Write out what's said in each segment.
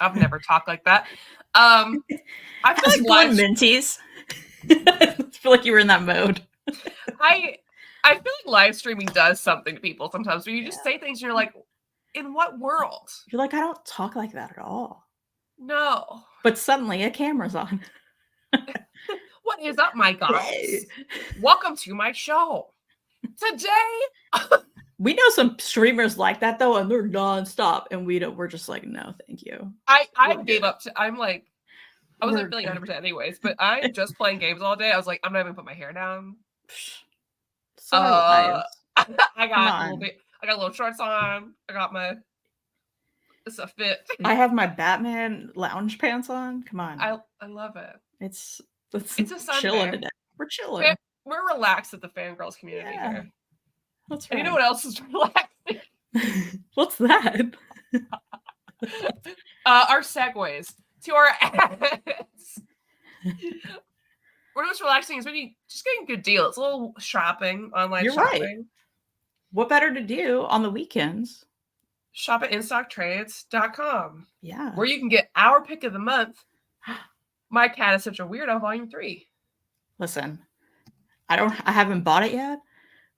I've never talked like that. I feel like Minties. I feel like you were in that mode. I feel like live streaming does something to people sometimes where you just say things and you're like, in what world? You're like, I don't talk like that at all. No. But suddenly a camera's on. What is up, my guys? Welcome to my show. Today we know some streamers like that though, and they're nonstop, and we're just like, no, thank you. I gave up. I'm like, I wasn't feeling 100% anyways, but I'm just playing games all day. I was like, I'm not even put my hair down. I got a little shorts on. I got my. It's a fit. I have my Batman lounge pants on. Come on. I love it. It's a Sunday. Chilling today. We're chilling. We're relaxed at the Fangirlz community here. That's right. And you know what else is relaxing? What's that? Our segues to our ads. What's relaxing is when you just getting good deals, a little shopping, online You're shopping. Right. What better to do on the weekends? Shop at InStockTrades.com. Yeah. Where you can get our pick of the month. My Cat is Such a Weirdo, Volume 3. Listen, I haven't bought it yet,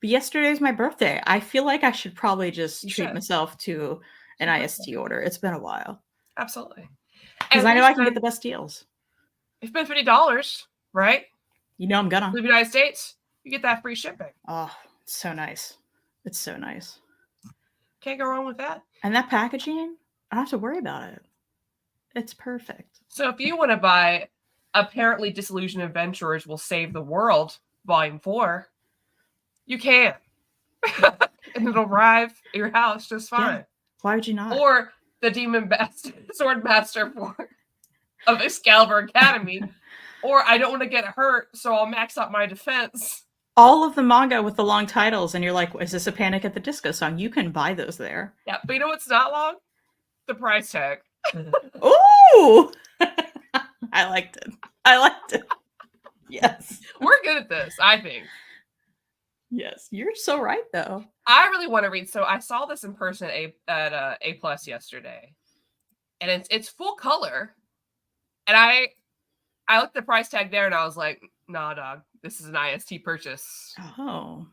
but yesterday's my birthday. I feel like I should probably just treat myself to an IST order. It's been a while. Absolutely. Because I know I can get the best deals. It's been $50, right? You know I'm gonna. Leave the United States, you get that free shipping. Oh, it's so nice. It's so nice. Can't go wrong with that. And that packaging, I don't have to worry about it. It's perfect. So if you want to buy Apparently Disillusioned Adventurers Will Save the World, Volume 4, you can. And it'll arrive at your house just fine. Yeah. Why would you not? Or the Demon Sword Master of Excalibur Academy. Or I don't want to get hurt, so I'll max out my defense. All of the manga with the long titles, and you're like, is this a Panic at the Disco song? You can buy those there. Yeah, but you know what's not long? The price tag. Ooh! I liked it. Yes. We're good at this, I think. Yes, you're so right, though. I really want to read. So I saw this in person at A Plus yesterday, and it's full color. And I looked at the price tag there, and I was like, "Nah, dog, this is an IST purchase." Oh,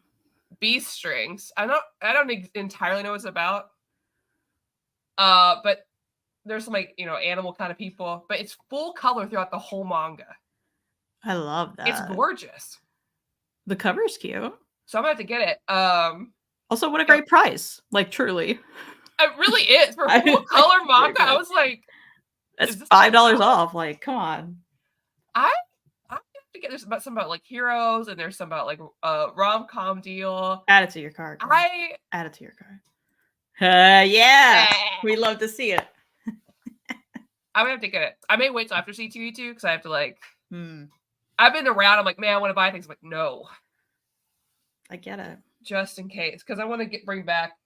Beast strings. I don't entirely know what it's about. But there's some animal kind of people, but it's full color throughout the whole manga. I love that. It's gorgeous. The cover's cute. So I'm gonna have to get it. Also, what a great price! Like truly, it really is for full color manga. I was like, that's $5 off. Like, come on. I have to get. There's some about like heroes, and there's some about like rom-com deal. Add it to your card. Add it to your card. We love to see it. I'm gonna have to get it. I may wait till after C2E2 because I have to like. I've been around. I'm like, man, I want to buy things. I'm like, no. I get it. Just in case, because I want to bring back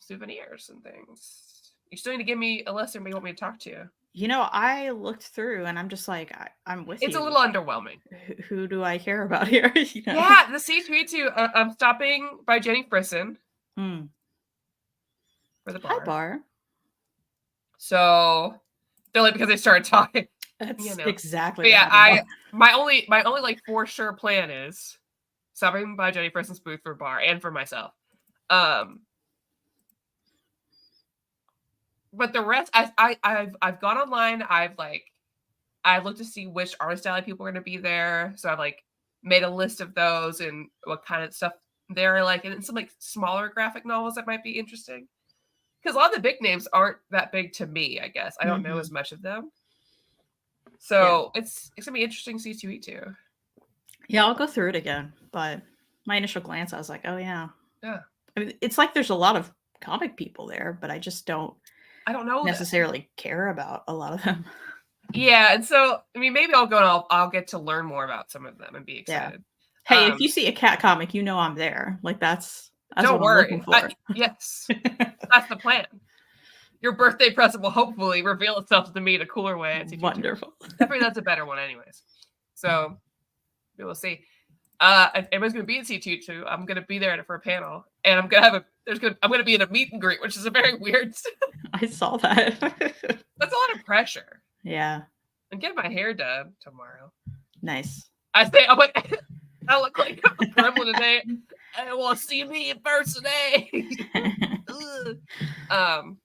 souvenirs and things. You still need to give me a list. Anybody want me to talk to? You know, I looked through and I'm just like, I'm with you. It's a little underwhelming. Who do I care about here? You know? Yeah, the C2E2. I'm stopping by Jenny Frisson for the bar. Hi, bar. So they're like, because they started talking. That's exactly. But yeah, my only like for sure plan is stopping by Jenny Frisson's booth for bar and for myself. But the rest, I've gone online. I've looked to see which artist alley people are going to be there. So I've like made a list of those and what kind of stuff they're like, and some like smaller graphic novels that might be interesting. Because a lot of the big names aren't that big to me. I guess I don't know as much of them. So it's gonna be interesting. C2E2. Yeah, I'll go through it again. But my initial glance, I was like, oh yeah. Yeah. I mean, it's like there's a lot of comic people there, but I just don't. I don't know necessarily care about a lot of them. Yeah, and so I mean, maybe I'll go and I'll get to learn more about some of them and be excited. Yeah. Hey, if you see a cat comic, you know I'm there. Like that's don't what worry. I'm looking for. Yes, that's the plan. Your birthday present will hopefully reveal itself to me in a cooler way. Wonderful. Definitely, that's a better one, anyways. So we will see. Everyone's gonna be in C2 too. I'm gonna be there for a panel, and I'm gonna be in a meet and greet, which is a very weird. I saw that. That's a lot of pressure. Yeah. I'm getting my hair done tomorrow. Nice. I say I'm like I look like a gremlin today. I want to see me in person,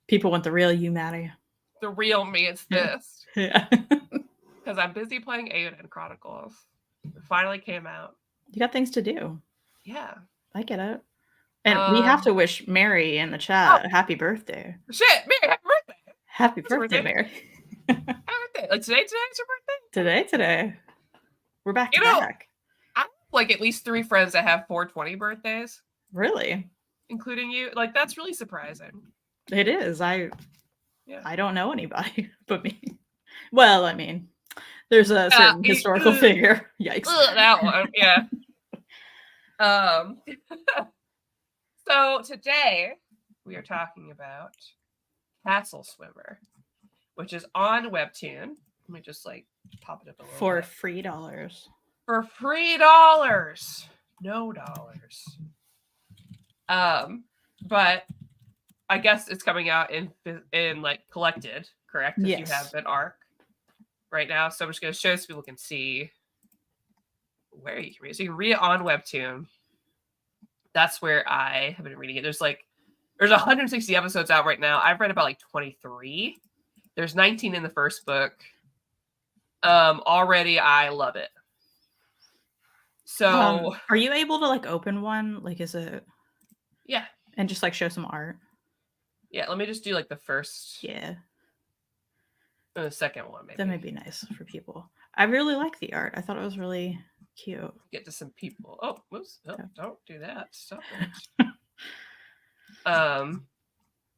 People want the real you, Maddie. The real me is this. Yeah. Because I'm busy playing Aiden Chronicles. It finally came out. You got things to do. Yeah. I get it. And we have to wish Mary in the chat happy birthday. Shit, Mary, happy birthday. Happy birthday, Mary. Happy birthday. Like today's your birthday? Today. We're back to back. I have like at least 3 friends that have 420 birthdays. Really? Including you. Like, that's really surprising. It is. I don't know anybody but me. Well, I mean, there's a certain historical figure. Yikes. That one, yeah. So today we are talking about Castle Swimmer, which is on Webtoon. Let me just like pop it up a little for bit. free dollars. For free dollars. No dollars. But I guess it's coming out in like collected, correct? If you have an arc right now. So I'm just going to show so people can see where you can read it. So you can read it on Webtoon. That's where I have been reading it. There's 160 episodes out right now. I've read about like 23. There's 19 in the first book. Already I love it. So are you able to like open one? Like, is it? Yeah. And just like show some art. Yeah, let me just do like the first. Yeah. And the second one, maybe. That might be nice for people. I really like the art. I thought it was really cute. Get to some people. Oh, whoops. Oh, don't do that. Stop it.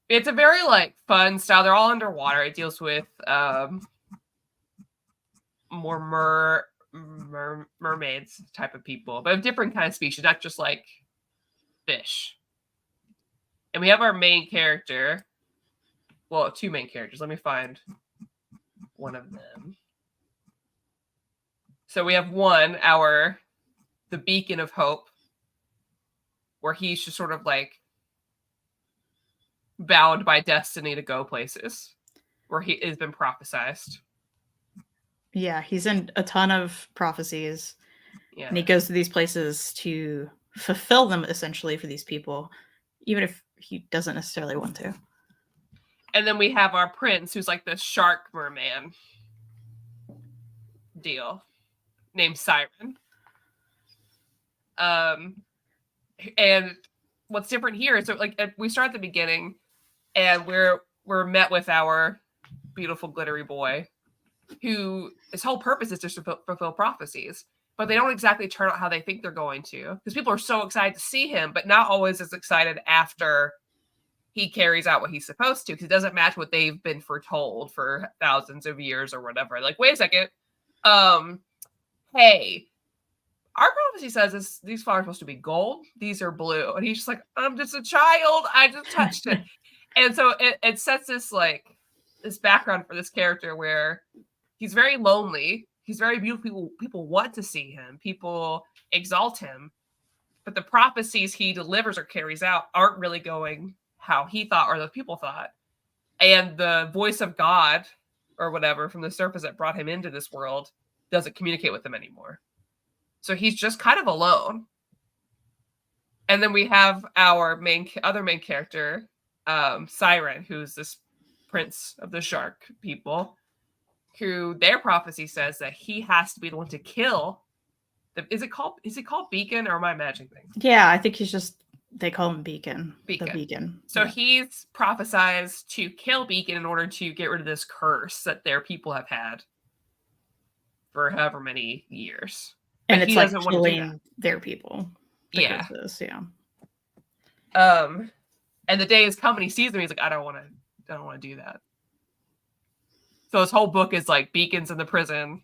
It's a very like fun style. They're all underwater. It deals with more mermaids type of people, but of different kind of species, not just like fish. And we have our main character. Well, 2 main characters. Let me find one of them. So we have the beacon of hope, where he's just sort of like bound by destiny to go places, where he has been prophesized. Yeah, he's in a ton of prophecies. Yeah. And he goes to these places to fulfill them essentially for these people, even if he doesn't necessarily want to. And then we have our prince, who's like the shark merman deal, named Siren. And what's different here is, so like we start at the beginning, and we're met with our beautiful glittery boy, who his whole purpose is to fulfill prophecies, but they don't exactly turn out how they think they're going to, because people are so excited to see him, but not always as excited after he carries out what he's supposed to, because it doesn't match what they've been foretold for thousands of years or whatever. Like, wait a second. Hey, our prophecy says these flowers are supposed to be gold. These are blue. And he's just like, I'm just a child. I just touched it. And so it sets this like this background for this character where he's very lonely. He's very beautiful. People want to see him. People exalt him. But the prophecies he delivers or carries out aren't really going how he thought or the people thought. And the voice of God or whatever from the surface that brought him into this world doesn't communicate with him anymore. So he's just kind of alone. And then we have our other main character, Siren, who's this prince of the shark people, who their prophecy says that he has to be the one to kill. Is it called Beacon, or am I imagining things? Yeah, I think they call him Beacon. The Beacon. So he's prophesized to kill Beacon in order to get rid of this curse that their people have had for however many years. And it's like killing their people. Yeah. Yeah. And the day is coming, he sees them, he's like, I don't want to do that. So his whole book is like Beacon's in the prison,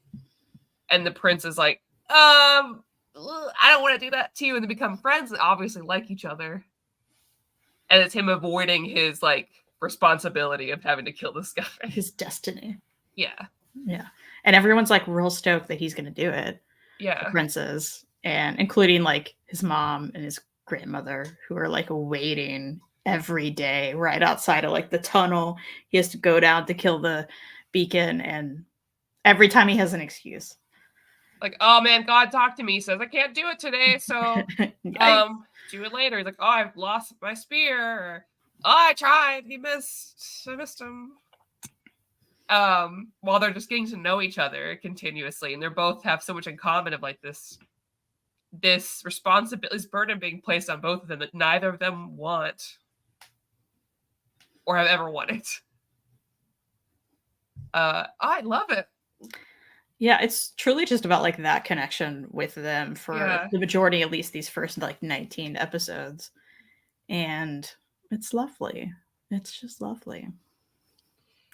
and the prince is like, I don't want to do that too. And they become friends and obviously like each other. And it's him avoiding his like responsibility of having to kill this guy. His destiny. Yeah. Yeah. And everyone's like real stoked that he's going to do it. Yeah. The princes. and including like his mom and his grandmother who are like waiting every day right outside of like the tunnel he has to go down to kill the beacon, and every time he has an excuse. Like, oh man, God talked to me. He says I can't do it today, so Yikes. do it later. He's like, oh, I've lost my spear. Or, oh, I tried. He missed. I missed him. While they're just getting to know each other continuously, and they both have so much in common of like this responsibility, this burden being placed on both of them that neither of them want or have ever wanted. I love it. Yeah, it's truly just about like that connection with them for the majority, at least these first like 19 episodes. And it's lovely. It's just lovely.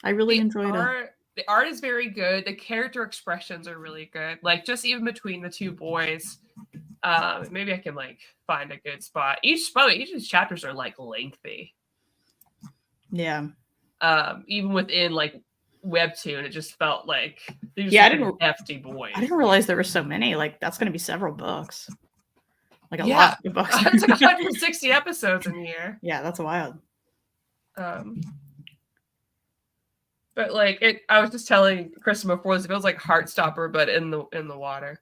I really enjoyed it. The art is very good. The character expressions are really good. Like just even between the two boys. Maybe I can like find a good spot. Each of these chapters are like lengthy. Yeah. Even within like webtoon, it just felt like these hefty boys. I didn't realize there were so many. Like that's going to be several books. Like a lot of books. It's like 160 episodes in here. Yeah, that's wild. But like I was just telling Kristan before this, it feels like Heartstopper, but in the water.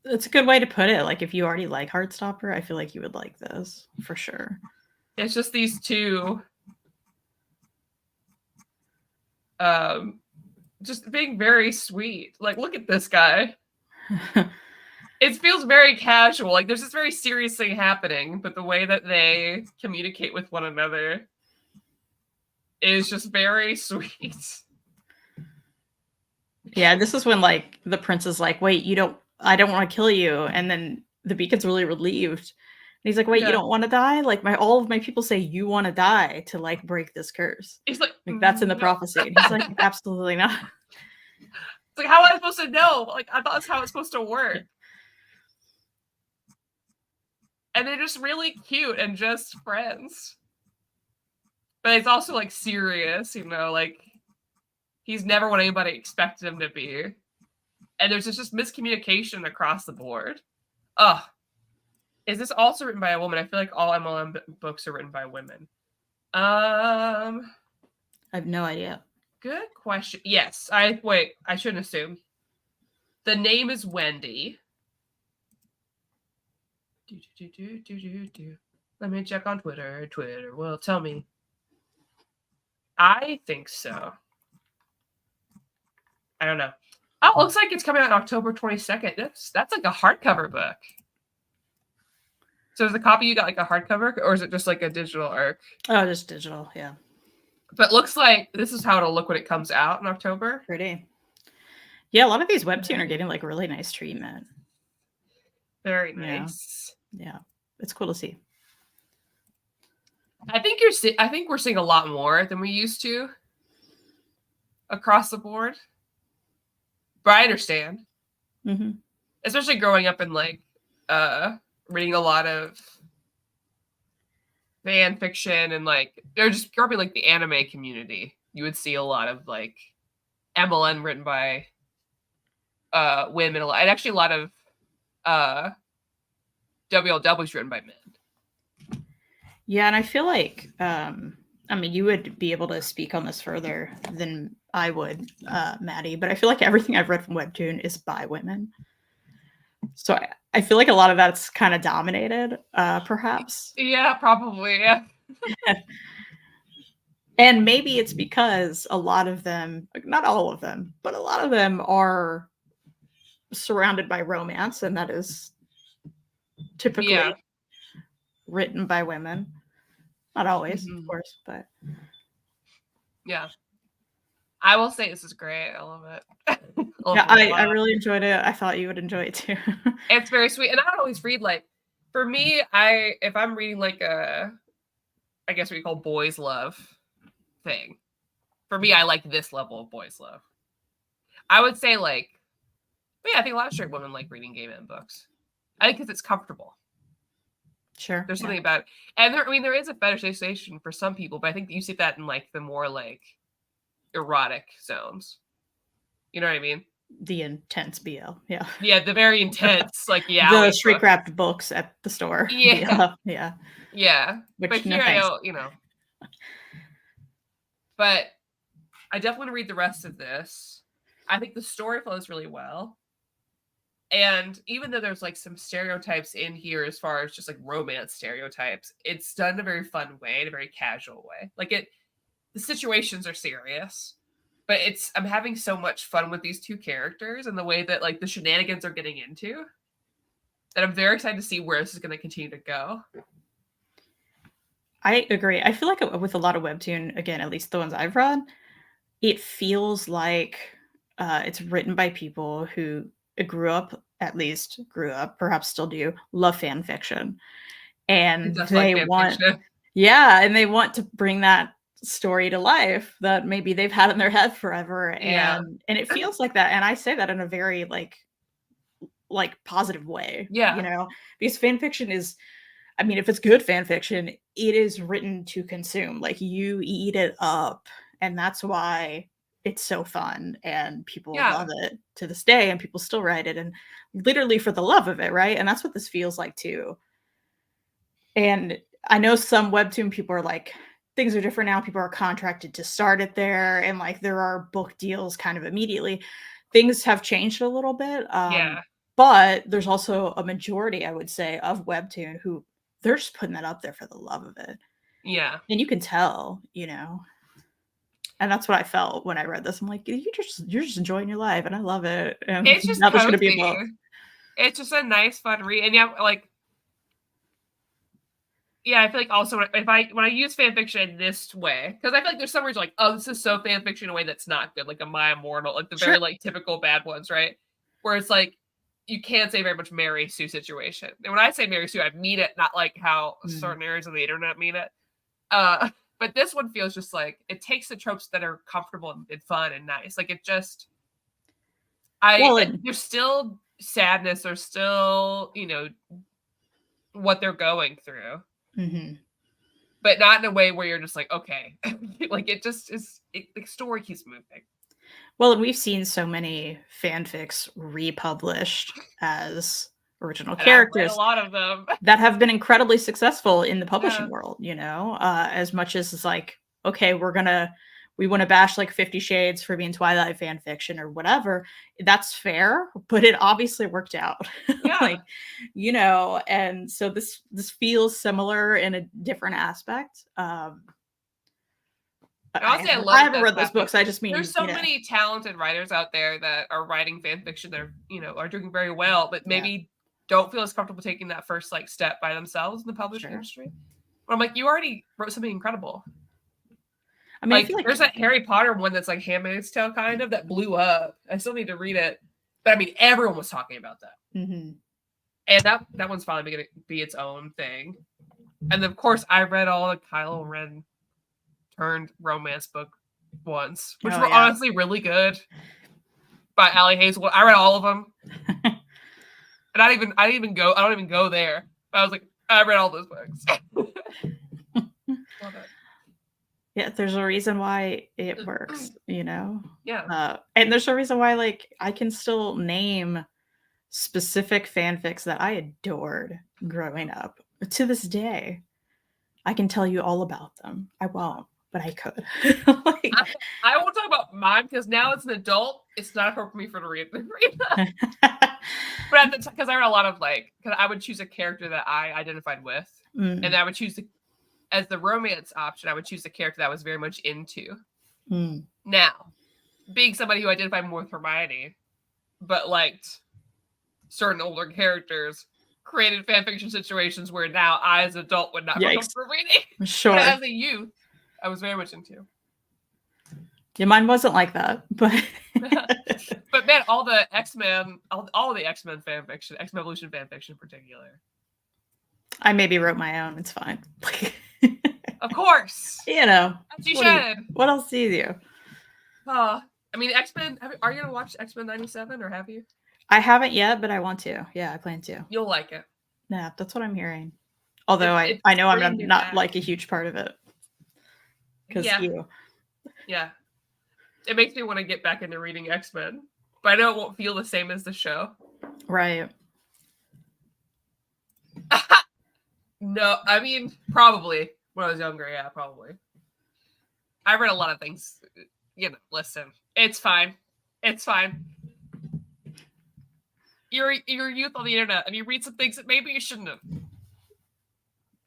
That's a good way to put it. Like if you already like Heartstopper, I feel like you would like this for sure. It's just these two just being very sweet. Like, look at this guy. It feels very casual. Like there's this very serious thing happening, but the way that they communicate with one another is just very sweet. Yeah, this is when like the prince is like, wait, I don't want to kill you. And then the beacon's really relieved. And he's like, wait, you don't want to die? Like all of my people say you want to die to like break this curse. He's like that's in the prophecy. And he's like, absolutely not. It's like, how am I supposed to know? Like I thought that's how it's supposed to work. And they're just really cute and just friends. But it's also like serious, like he's never what anybody expected him to be. And there's just miscommunication across the board. Is this also written by a woman? I feel like all MLM books are written by women. I have no idea. Good question. Yes. I shouldn't assume. The name is Wendy. Let me check on Twitter. Twitter will tell me. I think so. I don't know. Oh, it looks like it's coming out on October 22nd. That's like a hardcover book. So is the copy you got like a hardcover, or is it just like a digital arc? Oh, just digital, yeah. But looks like this is how it'll look when it comes out in October. Pretty. Yeah, a lot of these webtoon are getting like really nice treatment. Very nice. Yeah. It's cool to see. I think we're seeing a lot more than we used to across the board. But I understand. Mm-hmm. Especially growing up in like reading a lot of fan fiction and like they're just growing up in like the anime community. You would see a lot of like MLN written by women, and actually a lot of WLWs written by men. Yeah, and I feel like you would be able to speak on this further than I would, Maddie, but I feel like everything I've read from webtoon is by women. So I feel like a lot of that's kind of dominated, perhaps. Yeah, probably, yeah. And maybe it's because a lot of them, not all of them, but a lot of them are surrounded by romance, and that is typically written by women. Not always, of course, but yeah. I will say this is great. I love it. I really enjoyed it. I thought you would enjoy it too. It's very sweet. And I don't always read like, for me, if I'm reading like I guess what you call boys love thing. For me, I like this level of boys love. I would say like, I think a lot of straight women like reading gay men books. I think because it's comfortable. Sure. There's something about it. And there is a fetishization for some people, but I think you see that in like the more like erotic zones. You know what I mean? the intense BL. Yeah. Yeah, the very intense, like, The yaoi book. shrink-wrapped books at the store. Yeah, BL. Yeah. yeah. But Which, no here I thanks. but I definitely want to read the rest of this. I think the story flows really well. And even though there's like some stereotypes in here as far as just like romance stereotypes, it's done in a very fun way, in a very casual way. Like the situations are serious, but I'm having so much fun with these two characters and the way that like the shenanigans are getting into that I'm very excited to see where this is going to continue to go. I agree. I feel like with a lot of webtoon, again, at least the ones I've read, it feels like it's written by people who grew up, perhaps still do, love fan fiction. It And does like they fan want, fiction. yeah, and they want to bring that story to life that maybe they've had in their head forever. Yeah. And it feels like that. And I say that in a very like positive way, Yeah. because fan fiction is, I mean, if it's good fan fiction, it is written to consume. Like, you eat it up, and that's why it's so fun, and people Yeah. love it to this day, and people still write it, and literally for the love of it, right? And that's what this feels like too. And I know some webtoon people are like, things are different now. People are contracted to start it there, and like there are book deals kind of immediately. Things have changed a little bit. Yeah. But there's also a majority, I would say, of webtoon who they're just putting that up there for the love of it. Yeah. And you can tell, and that's what I felt when I read this. I'm like, you're just enjoying your life, and I love it. And It's just now there's going to cozy. be a book. It's just a nice, fun read. And yeah, like, yeah, I feel like also when I use fan fiction in this way, because I feel like there's some words like, oh, this is so fan fiction in a way that's not good, like a My Immortal, like the Sure. very like typical bad ones, right? Where it's like you can't say very much Mary Sue situation. And when I say Mary Sue, I mean it, not like how certain areas of the internet mean it. But this one feels just like it takes the tropes that are comfortable and fun and nice. Like it just, there's still sadness, there's still, what they're going through. Mm-hmm. But not in a way where you're just like, okay. Like it just is, the story keeps moving. Well, and we've seen so many fanfics republished as original characters. A lot of them that have been incredibly successful in the publishing world, as much as it's like, okay, we want to bash like 50 Shades for being Twilight fan fiction or whatever. That's fair, but it obviously worked out. Yeah. And so this feels similar in a different aspect. I haven't read those books. I just mean there's so many talented writers out there that are writing fan fiction that are doing very well, but maybe don't feel as comfortable taking that first like step by themselves in the publishing industry. But I'm like, you already wrote something incredible. I mean, I feel like there's that Harry Potter one that's like Handmaid's Tale kind of that blew up. I still need to read it, but I mean, everyone was talking about that, and that one's finally going to be its own thing. And then, of course, I read all the Kylo Ren turned romance book ones, which were honestly really good. By Allie Hazelwood, I read all of them, and I don't even go there. But I was like, I read all those books. Love it. Yeah, there's a reason why it works, Yeah. And there's a reason why, like, I can still name specific fanfics that I adored growing up. To this day, I can tell you all about them. I won't, but I could. I won't talk about mine because now it's an adult. It's not appropriate for me to read them. But at the time, because I read a lot of because I would choose a character that I identified with, and I would choose as the romance option. I would choose a character that I was very much into. Now, being somebody who identified more with Hermione, but liked certain older characters, created fanfiction situations where now I, as an adult, would not go for reading. Sure. But as a youth, I was very much into. Yeah, mine wasn't like that, but but man, all the X-Men, all the X-Men fanfiction, X-Men Evolution fanfiction in particular. I maybe wrote my own. It's fine. Of course. As you should. What else do you do? I mean, X-Men, are you going to watch X-Men 97 or have you? I haven't yet, but I want to. Yeah, I plan to. You'll like it. Yeah, that's what I'm hearing. Although I know I'm not like a huge part of it. Because you. Yeah. It makes me want to get back into reading X-Men. but I know it won't feel the same as the show. Right. No, I mean, probably when I was younger. Yeah, probably. I read a lot of things. Listen, it's fine. It's fine. You're youth on the internet, and you read some things that maybe you shouldn't have.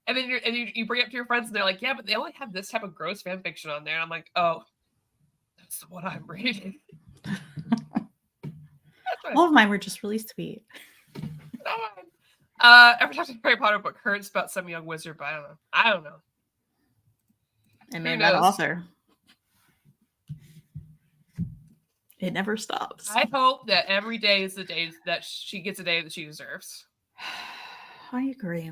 And then you bring it up to your friends, and they're like, "Yeah, but they only have this type of gross fan fiction on there." And I'm like, "Oh, that's what I'm reading." All of mine were just really sweet. Every time a Harry Potter book hurts about some young wizard, but I don't know. And man, that author. It never stops. I hope that every day is the day that she gets a day that she deserves. I agree.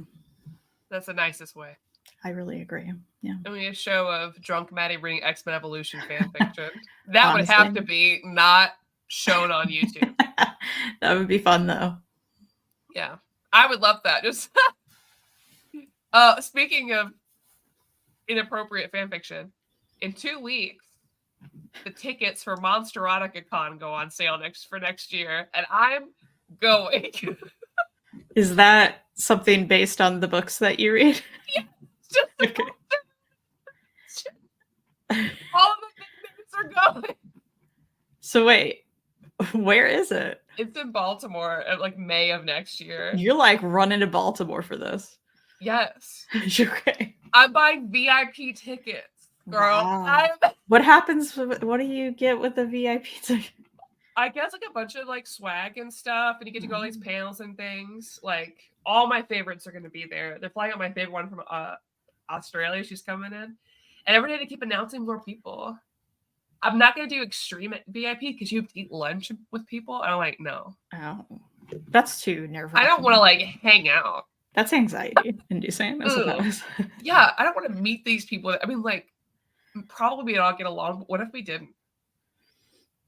That's the nicest way. I really agree. Yeah. I mean, a show of drunk Maddie reading X-Men Evolution fan fiction. That would have to be not shown on YouTube. That would be fun, though. Yeah. I would love that. Just speaking of inappropriate fan fiction, in 2 weeks, the tickets for Monsterotica Con go on sale for next year, and I'm going. Is that something based on the books that you read? Yeah. Okay. All of the things are going. So wait, where is it? It's in Baltimore at like May of next year. You're like running to Baltimore for this. Yes. Okay. I'm buying VIP tickets. Girl, wow. What happens? What do you get with the VIP ticket? I guess like a bunch of like swag and stuff, and you get to go to all these panels and things. Like all my favorites are going to be there. They're flying out my favorite one from Australia. She's coming in, and every day they keep announcing more people. I'm not going to do extreme VIP because you have to eat lunch with people. And I'm like, no. Oh, that's too nerve-wracking. I don't want to like hang out. That's anxiety inducing. Yeah, I don't want to meet these people. I mean, like. Probably we'd all get along, but what if we didn't?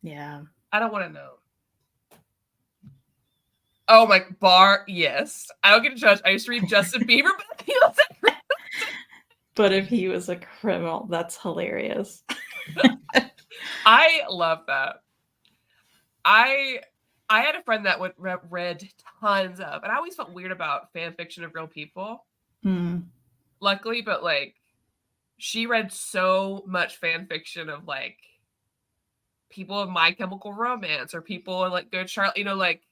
Yeah. I don't want to know. Oh, my bar, yes. I don't get to judge. I used to read Justin Bieber, but if he was a criminal. But if he was a criminal, that's hilarious. I love that. I had a friend that read tons of, and I always felt weird about fan fiction of real people. Luckily, but like, she read so much fan fiction of like people of My Chemical Romance or people in like Good Charlotte, like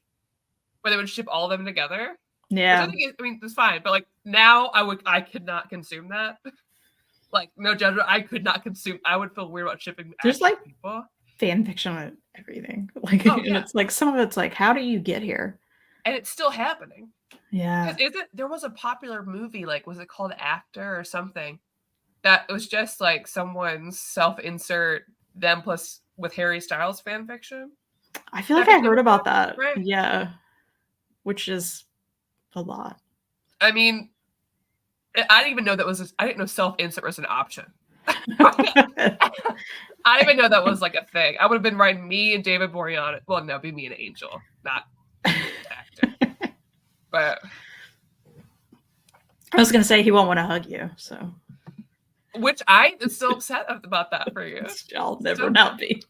where they would ship all of them together. Yeah. I mean, it's fine, but like now I could not consume that. Like no judgment, I could not consume. I would feel weird about shipping. There's like people. Fan fiction on everything. Like, and it's like some of it's like, how do you get here? And it's still happening. Yeah. There was a popular movie, like was it called Actor or something? That was just like someone's self-insert them plus with Harry Styles fan fiction. I feel like I heard about that. Right? Yeah. Which is a lot. I mean, I didn't even know I didn't know self-insert was an option. I didn't even know that was like a thing. I would have been writing me and David Boreanaz. Well, no, be me and Angel, not Actor. But I was going to say he won't want to hug you, so. Which I am still upset about that for you. I'll never not be.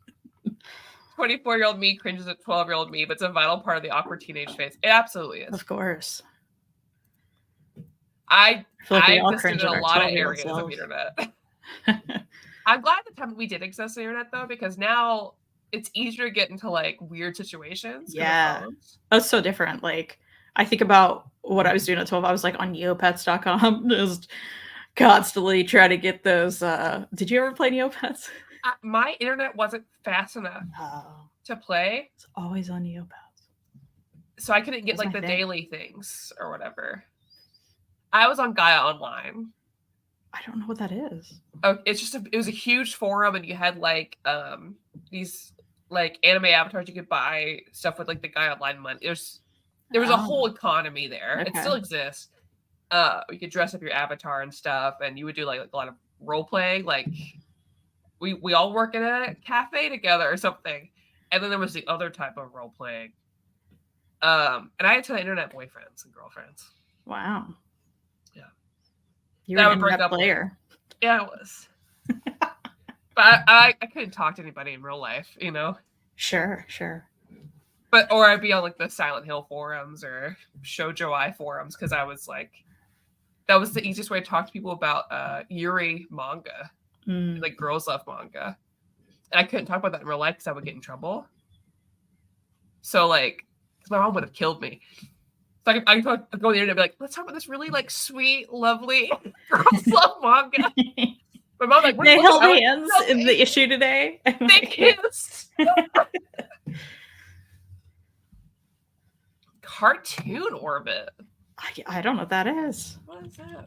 24-year-old me cringes at 12-year-old me, but it's a vital part of the awkward teenage phase. It absolutely is. Of course. I existed in a lot of areas of the internet. I'm glad the time we did access the internet though, because now it's easier to get into like weird situations. Yeah. That's so different. Like I think about what I was doing at 12. I was like on Neopets.com, just constantly trying to get those. Did you ever play Neopets? My internet wasn't fast enough to play. It's always on Neopets. So I couldn't get like the daily things or whatever. I was on Gaia Online. I don't know what that is. Oh, it was a huge forum, and you had like these like anime avatars you could buy stuff with like the Gaia Online money. There was a whole economy there. Okay. It still exists. You could dress up your avatar and stuff, and you would do like a lot of role playing. Like we all work in a cafe together or something. And then there was the other type of role playing. And I had a ton of internet boyfriends and girlfriends. Wow. Yeah. You were an internet player. Yeah, I was. But I couldn't talk to anybody in real life, you know? Sure. But or I'd be on like the Silent Hill forums or Shoujo Ai forums because I was like, that was the easiest way to talk to people about Yuri manga. Like girls love manga. And I couldn't talk about that in real life because I would get in trouble. So like, because my mom would have killed me. So I could go on the internet and be like, let's talk about this really like sweet, lovely girls love manga. My mom like, they held hands in the issue today. They kissed. Cartoon Orbit. I don't know what that is. What is that?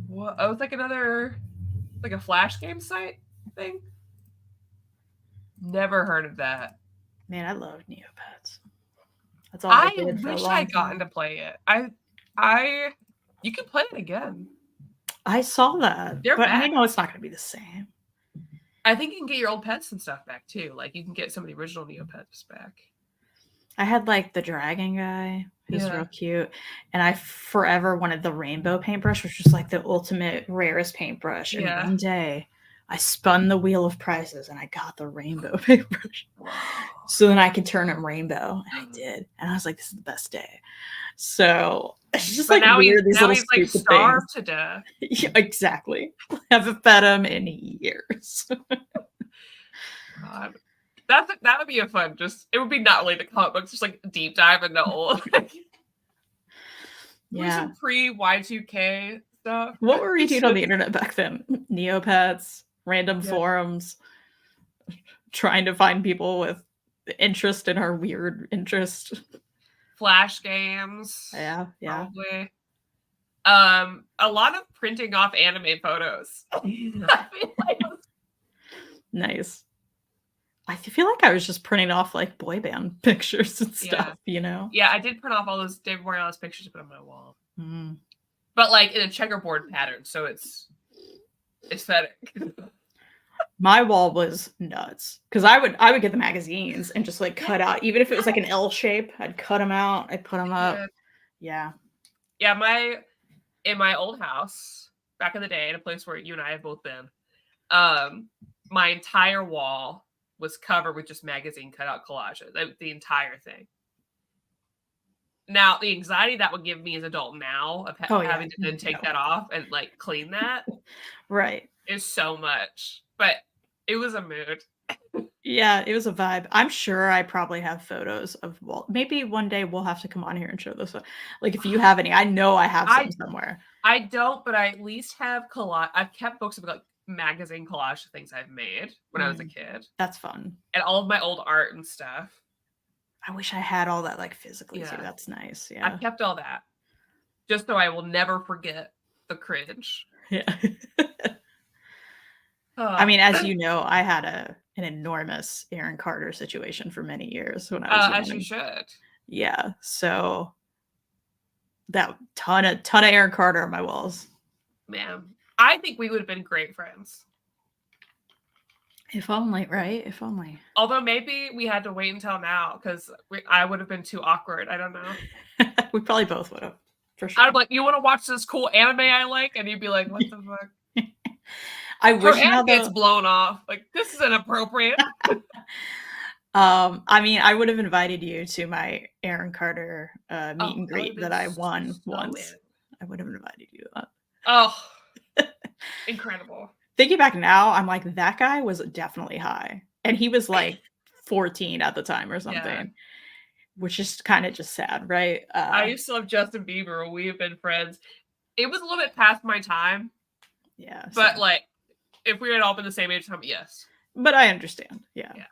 What? Oh, it's like another, like a Flash game site thing. Never heard of that. Man, I love Neopets. That's all I did for wish a long I'd gotten time. to play it. You can play it again. I saw that, They're but back. I know it's not going to be the same. I think you can get your old pets and stuff back too. Like you can get some of the original Neopets back. I had like the dragon guy, who's Yeah. real cute, and I forever wanted the rainbow paintbrush, which was like the ultimate rarest paintbrush. And Yeah. one day, I spun the wheel of prices and I got the rainbow paintbrush. So then I could turn it rainbow, and I did, and I was like, "This is the best day." So it's just But like now weird. These now little he's like stupid starved things. to death. Yeah, exactly. Haven't fed him in years. God. That would be a fun. It would be not related to comic books, just like deep dive into old. Yeah. Some pre Y2K stuff. What were we doing on the internet back then? Neopets, random forums, trying to find people with interest in our weird interest. Flash games. Yeah. Probably. A lot of printing off anime photos. Nice. I feel like I was just printing off like boy band pictures and stuff, you know? Yeah, I did print off all those David Morales pictures to put on my wall. Mm. But like in a checkerboard pattern, so it's aesthetic. My wall was nuts because I would get the magazines and just like cut out, even if it was like an L shape, I'd cut them out, I'd put them up. Yeah. In my old house back in the day, in a place where you and I have both been, my entire wall was covered with just magazine cutout collages, the entire thing. Now, the anxiety that would give me as an adult now of having to then take that off and like clean that, right, is so much. But it was a mood. Yeah, it was a vibe. I'm sure I probably have photos of wall. Maybe one day we'll have to come on here and show this. Like if you have any, I know I have some somewhere. I don't, but I at least have collage. I've kept books of like magazine collage of things I've made when I was a kid. That's fun. And all of my old art and stuff. I wish I had all that like physically too. That's nice. Yeah. I've kept all that. Just so I will never forget the cringe. Yeah. I mean, as you know, I had an enormous Aaron Carter situation for many years when I was young. As you should. Yeah. So that ton of Aaron Carter on my walls. Man, I think we would have been great friends. If only, right? If only. Although maybe we had to wait until now because I would have been too awkward. I don't know. We probably both would have, for sure. I'd be like, you want to watch this cool anime I like? And you'd be like, what the fuck? I wish now gets blown off. Like, this is inappropriate. I mean, I would have invited you to my Aaron Carter meet and greet that I won once. I would have invited you to that. Oh, incredible. Thinking back now, I'm like, that guy was definitely high. And he was like 14 at the time or something, which is kind of just sad, right? I used to love Justin Bieber. We have been friends. It was a little bit past my time. Yeah. But like, if we had all been the same age time, yes. But I understand. Yeah. Because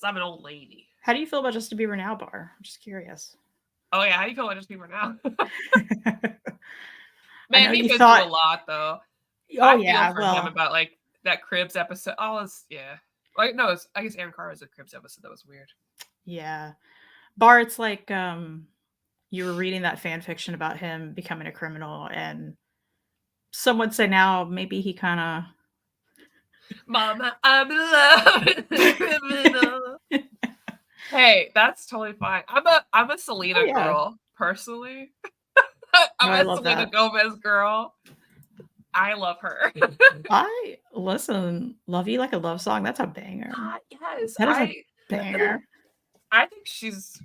I'm an old lady. How do you feel about Justin Bieber now, Bar? I'm just curious. Oh, yeah. How do you feel about Justin Bieber now? Man, he's been through a lot, though. Oh, yeah. Well, him about like that Cribs episode. Like, no, I guess Aaron Carr was a Cribs episode. That was weird. Yeah. Bar, it's like you were reading that fan fiction about him becoming a criminal, and some would say now maybe he kind of. Mama, I'm in love with a criminal. Hey, that's totally fine. I'm a Selena girl, personally. I'm a Selena Gomez girl. I love her. Listen, Love You Like a Love Song, that's a banger. Yes, That is a banger. I think she's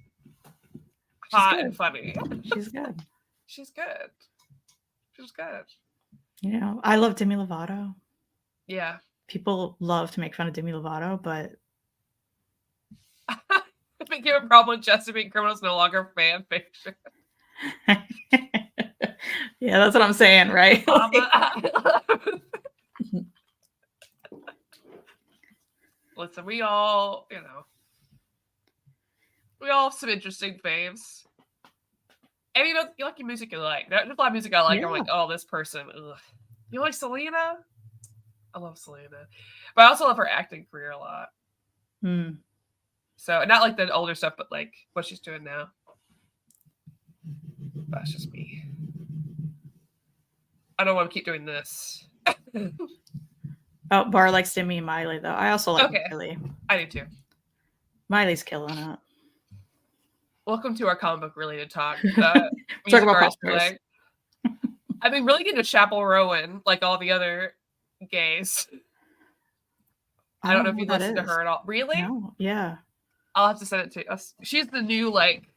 She's hot good. and funny. She's good. She's good. She's good. You know, I love Demi Lovato. Yeah. People love to make fun of Demi Lovato, but I think you have a problem with Chesapeake Criminals no longer fan fiction. yeah, that's what I'm saying, right? Listen, we all have some interesting faves. And you like your music you like. There's a lot of music I like. Yeah. I'm like, oh, this person. Ugh. You like Selena? I love Selena. But I also love her acting career a lot. Hmm. So, not like the older stuff, but like what she's doing now. That's just me. I don't want to keep doing this. Oh, Bar likes Demi and Miley, though. I also like Miley. I do too. Miley's killing it. Welcome to our comic book related talk. Talk about cosplayers. I've been really getting to Chapel Rowan, like all the other gays. I don't know if you listened to her at all. Really? No. Yeah. I'll have to send it to us. She's the new like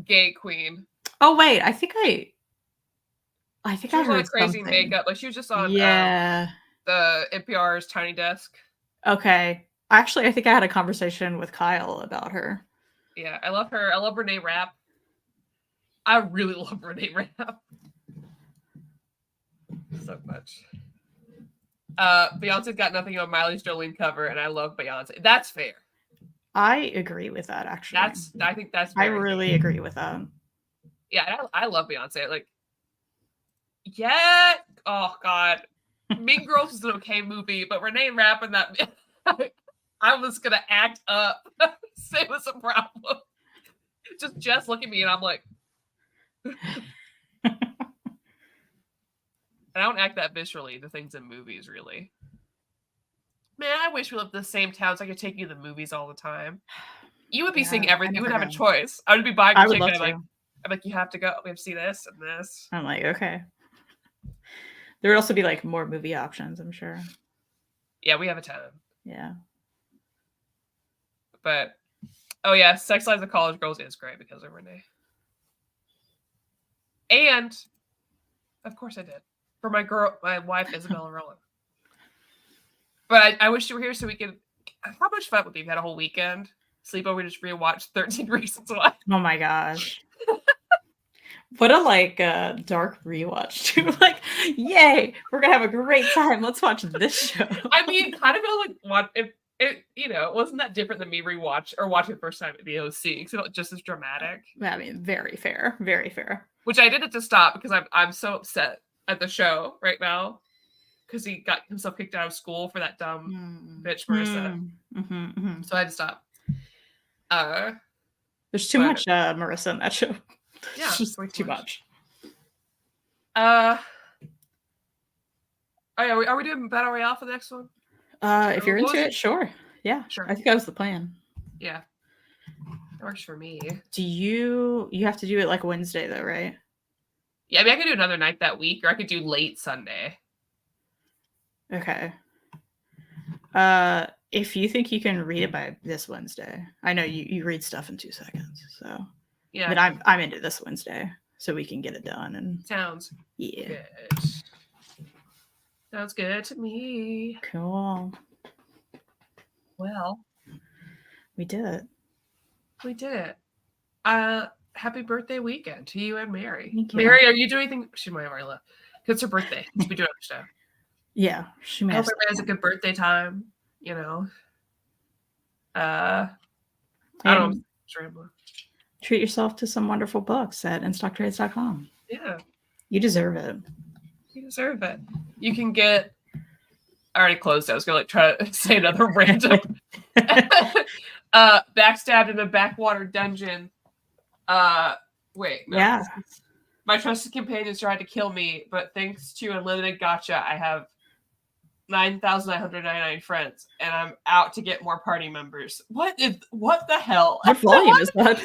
gay queen. Oh wait, I think I heard crazy something. Makeup. Like she was just on the NPR's Tiny Desk. Okay. Actually, I think I had a conversation with Kyle about her. Yeah, I love her. I love Renee Rapp. I really love Renee Rapp. So much. Beyonce's got nothing on Miley's Jolene cover, and I love Beyonce. That's fair. I agree with that, actually. I think that's I really agree with that. Yeah, I love Beyonce. Like, yeah. Oh, God. Mean Girls is an okay movie, but Renee Rapp in that, I was going to act up. It was a problem. Just Jess look at me, and I'm like, I don't act that viscerally to things in movies, really. Man, I wish we lived in the same town so I could take you to the movies all the time. You would be seeing everything. You would have a choice. I would be buying a ticket. I'm like, you have to go. We have to see this and this. I'm like, okay. There would also be like more movie options, I'm sure. Yeah, we have a ton. Yeah. But, oh yeah, Sex Lives of College Girls is great because of Renee. And, of course I did. For my wife, Isabella Roland. But I wish you were here so we could. How much fun would be if we had a whole weekend? Sleepover, just rewatch 13 Reasons Why. Oh my gosh. What a dark rewatch too. Like, yay, we're gonna have a great time. Let's watch this show. I mean, kind of feel like what if it, wasn't that different than me watching the first time at the OC? Because it felt just as dramatic. I mean, very fair. Very fair. Which I did it to stop because I'm so upset at the show right now. Because he got himself kicked out of school for that dumb bitch Marissa. So I had to stop. There's too much Marissa in that show. Yeah, it's just too much. Oh yeah, are we doing Battle Royale for the next one? If you're into it, sure. Yeah, sure. I think that was the plan. Yeah, that works for me. Do you have to do it like Wednesday though, right? Yeah, I mean I could do another night that week, or I could do late Sunday. Okay. If you think you can read it by this Wednesday, I know you read stuff in 2 seconds, so yeah. But I'm into this Wednesday, so we can get it done. And sounds good. Sounds good to me. Cool. Well, we did it. We did it. Happy birthday weekend to you and Mary. Thank you. Mary, are you doing anything? She might have already left. It's her birthday. We do other stuff. Yeah, she may. I hope everybody has a good birthday time. I don't know. Treat yourself to some wonderful books at InStockTrades.com. Yeah. You deserve it. You deserve it. You can get. I already closed. I was gonna try to say another random. Backstabbed in a backwater dungeon. Wait. No. Yeah. My trusted companions tried to kill me, but thanks to Unlimited Gacha, I have 9,999 friends, and I'm out to get more party members. What the hell? What volume is that?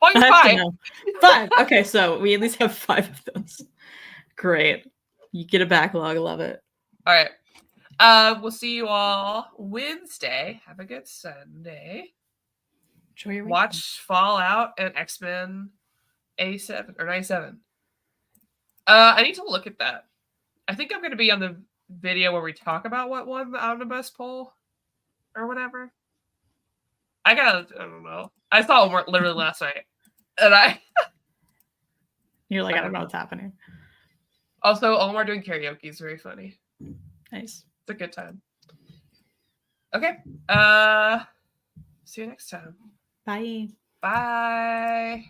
Volume 5. 5. Okay, so we at least have 5 of those. Great. You get a backlog. I love it. All right. We'll see you all Wednesday. Have a good Sunday. Enjoy your weekend. Watch Fallout and X-Men 87 or 97. I need to look at that. I think I'm going to be on the video where we talk about what won the omnibus poll or whatever. I don't know. I saw it literally last night, and You're like, I don't know what's happening. Also, Omar doing karaoke is very funny. Nice. It's a good time. Okay. See you next time. Bye. Bye.